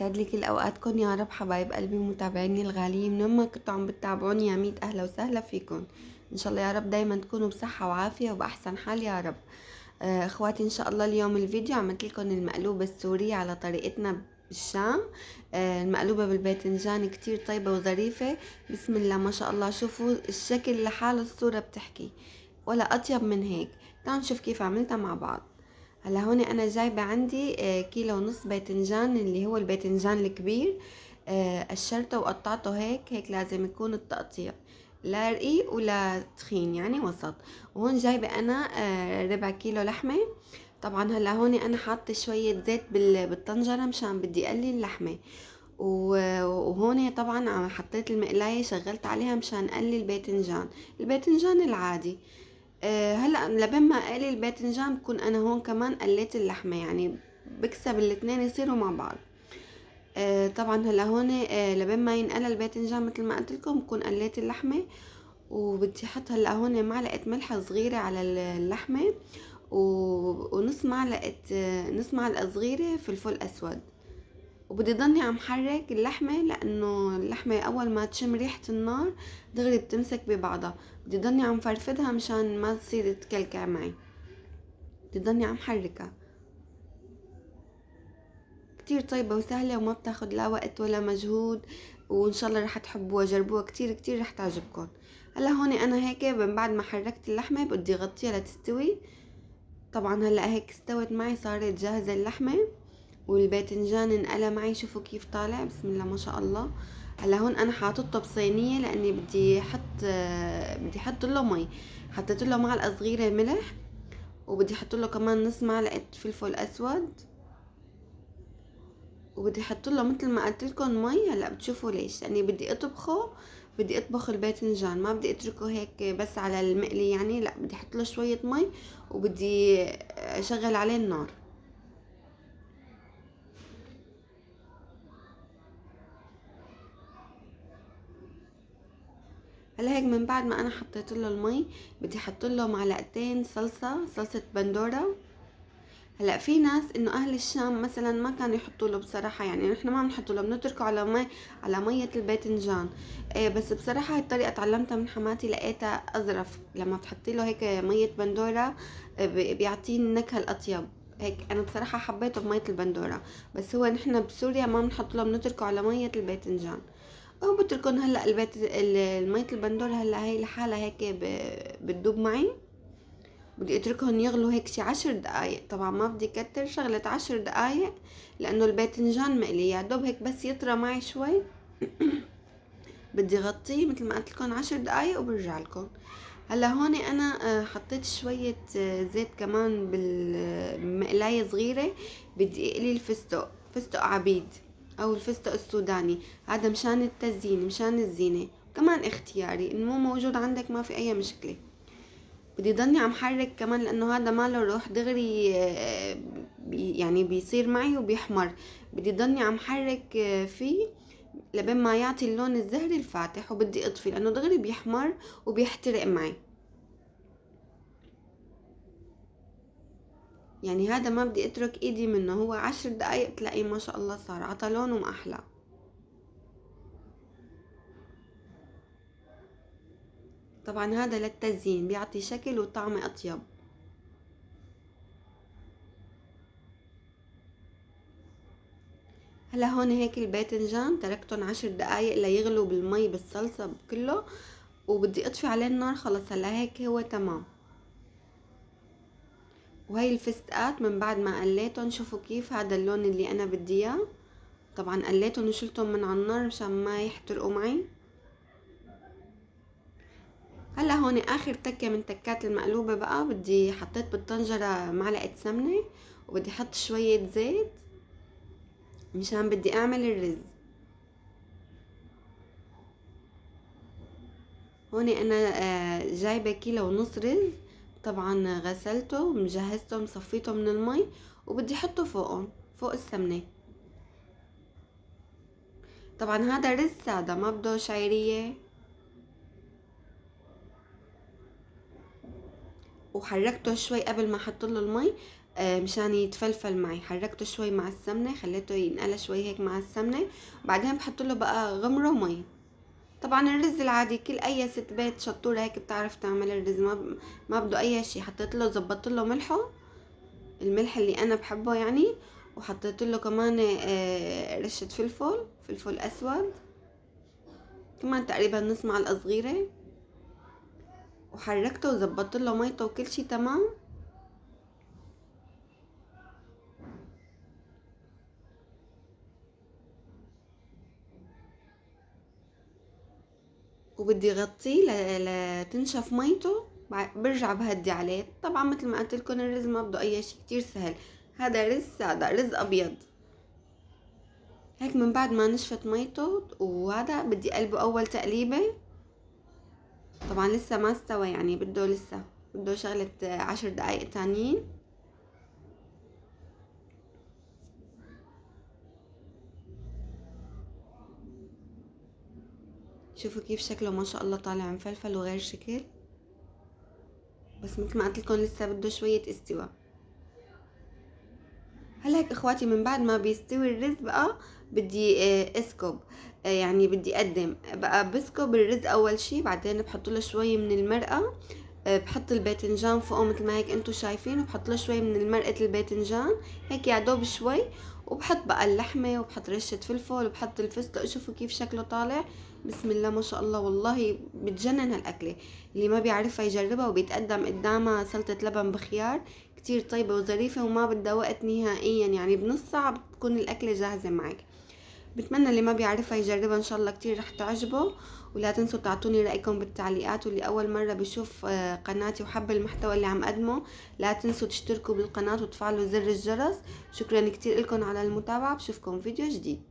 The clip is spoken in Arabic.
يسعد لي كل اوقاتكم يا رب حبايب قلبي متابعيني الغاليين من ما كنتوا عم بتتابعوني يا ميت اهلا وسهلا فيكم. ان شاء الله يا رب دايما تكونوا بصحة وعافية وبأحسن حال يا رب. اخواتي ان شاء الله اليوم الفيديو عملت لكم المقلوبة السورية على طريقتنا بالشام. المقلوبة بالباذنجان كتير طيبة وظريفة. بسم الله ما شاء الله، شوفوا الشكل لحاله الصورة بتحكي، ولا اطيب من هيك. تعالوا نشوف كيف عملتها مع بعض. هلا هون انا جايبه عندي كيلو ونص باذنجان، اللي هو الباذنجان الكبير. قشرته وقطعته هيك لازم يكون التقطيع لا رقيق ولا تخين، يعني وسط. وهون جايبه انا ربع كيلو لحمه. طبعا هلا هون انا حاطه شويه زيت بالطنجره مشان بدي اقلي اللحمه. وهون طبعا حطيت المقلايه شغلت عليها مشان اقلي الباذنجان العادي. هلا لبين ما اقلي الباذنجان بكون انا هون كمان قليت اللحمه، يعني بكسب الاتنين يصيروا مع بعض. طبعا هلا هون لبين ما ينقلى الباذنجان مثل ما قلت لكم بكون قليت اللحمه. وبدي احط هلا هون معلقه ملح صغيره على اللحمه، ونص معلقه نص معلقه صغيره فلفل اسود. وبدي ضلني عم حرك اللحمة، لأنه اللحمة أول ما تشم ريحة النار دغري بتمسك ببعضها. بدي ضلني عم فرفدها مشان ما تصير تكلكع معي. بدي ضلني عم حركها. كتير طيبة وسهلة وما بتاخد لا وقت ولا مجهود، وإن شاء الله رح تحبوها، جربوها كتير رح تعجبكم. هلا هون أنا هيك من بعد ما حركت اللحمة بدي غطيها لتستوي. طبعا هلا هيك استوت معي، صارت جاهزة اللحمة والباذنجان انقلى معي. شوفوا كيف طالع، بسم الله ما شاء الله. هلا هون انا حاطته بصينيه لاني بدي احط له مي. حطيت له معلقه صغيره ملح، وبدي احط له كمان نص معلقه فلفل اسود، وبدي احط له مثل ما قلت لكم مي. هلا بتشوفوا ليش، لاني بدي اطبخه. بدي اطبخ الباذنجان، ما بدي اتركه هيك بس على المقلي، يعني لا بدي احط له شويه مي وبدي اشغل عليه النار. هلا هيك من بعد ما انا حطيت له المي بدي احط له معلقتين صلصه بندوره. هلا في ناس انه اهل الشام مثلا ما كانوا يحطوا له بصراحه، يعني نحن ما بنحط له، بنتركه على مي، على ميه الباذنجان. إيه بس بصراحه هاي الطريقه تعلمتها من حماتي، لقيتها اظرف لما بتحطي له هيك ميه بندوره. بيعطيه النكهه الاطيب. هيك انا بصراحه حبيته بميه البندوره. بس هو نحن بسوريا ما بنحط له، بنتركه على ميه الباذنجان. او بتركن هلا المية البندور هلا هي لحالها هيك بتدوب معي. بدي اتركهم يغلوا هيك شي 10 دقايق، طبعا ما بدي كتر، شغلة 10 دقايق، لانه الباذنجان مقلي يا دوب هيك بس يطرى معي شوي. بدي غطيه مثل ما قلت لكم 10 دقايق وبرجع لكم. هلا هون انا حطيت شوية زيت كمان بالمقلاية صغيرة. بدي اقلي فستق عبيد او الفستق السوداني. هذا مشان التزيين مشان الزينة، كمان اختياري، ان مو موجود عندك ما في اي مشكلة. بدي ضلني عم حرك كمان لانه هذا ما له روح دغري، يعني بيصير معي وبيحمر. بدي ضلني عم حرك فيه لبين ما يعطي اللون الزهري الفاتح، وبدي اطفي لانه دغري بيحمر وبيحترق معي. يعني هذا ما بدي اترك ايدي منه، هو 10 دقايق تلاقيه ما شاء الله صار عطى لون واحلى. طبعا هذا للتزيين بيعطي شكل وطعم اطيب. هلا هون هيك الباذنجان تركتهم 10 دقايق ليغلوا بالمي بالصلصة كله، وبدي اطفي عليه النار خلص. هلا هيك هو تمام. وهي الفستقات من بعد ما قليتهم شوفوا كيف هذا اللون اللي انا بدي اياه. طبعا قليتهم وشلتهم من على النار مشان ما يحترقوا معي. هلا هون اخر تكة من تكات المقلوبة بقى، بدي حطيت بالطنجرة معلقة سمنة، وبدي احط شوية زيت مشان بدي اعمل الرز. هون انا جايبة كيلو ونص رز. طبعا غسلته مجهزته مصفيته من المي، وبدي احطه فوقهم فوق السمنة. طبعا هذا رز سادة ما بده شعيرية. وحركته شوي قبل ما احط له المي. مشان يتفلفل معي. حركته شوي مع السمنة، خليته ينقلى شوي هيك مع السمنة، وبعدين بحط له بقى غمره مي. طبعا الرز العادي، كل اي ست بيت شطورة هيك بتعرف تعمل الرز، ما بده اي شي. حطيت له، زبطت له ملحه، الملح اللي انا بحبه يعني، وحطيت له كمان رشة فلفل اسود، كمان تقريبا نص معلقة صغيرة، وحركته وزبطت له ميته وكل شي تمام. وبدي غطيه لتنشف ميته، برجع بهدي عليه. طبعا مثل ما قلت لكم الرز ما بده اي شيء، كتير سهل. هذا رز ساده، رز ابيض هيك. من بعد ما نشفت ميته وهذا بدي قلبه اول تقليبه. طبعا لسه ما استوى يعني، بده شغله 10 دقايق تانيين. شوفوا كيف شكله ما شاء الله طالع مفلفل وغير شكل. بس مثل ما قلت لكم لسه بده شويه استواء. هلا هيك اخواتي، من بعد ما بيستوي الرز بقى بدي اسكب، يعني بدي اقدم بقى. بسكب الرز اول شي، بعدين بحط له شوي من المرقه، بحط الباذنجان فوقه مثل ما هيك انتو شايفين، وبحط له شوي من مرقه الباذنجان هيك يا دوب شوي. وبحط بقى اللحمه، وبحط رشه فلفل، وبحط الفستق. شوفوا كيف شكله طالع، بسم الله ما شاء الله، والله بتجنن هالاكله. اللي ما بيعرفها يجربها. وبيتقدم قدامها سلطه لبن بخيار، كتير طيبة وظريفة وما بدها وقت نهائيا، يعني بنص ساعة بتكون الأكلة جاهزة معك. بتمنى اللي ما بيعرفها يجربها، إن شاء الله كتير رح تعجبه. ولا تنسوا تعطوني رأيكم بالتعليقات. واللي أول مرة بشوف قناتي وحب المحتوى اللي عم قدمه، لا تنسوا تشتركوا بالقناة وتفعلوا زر الجرس. شكرا كتير لكم على المتابعة، بشوفكم فيديو جديد.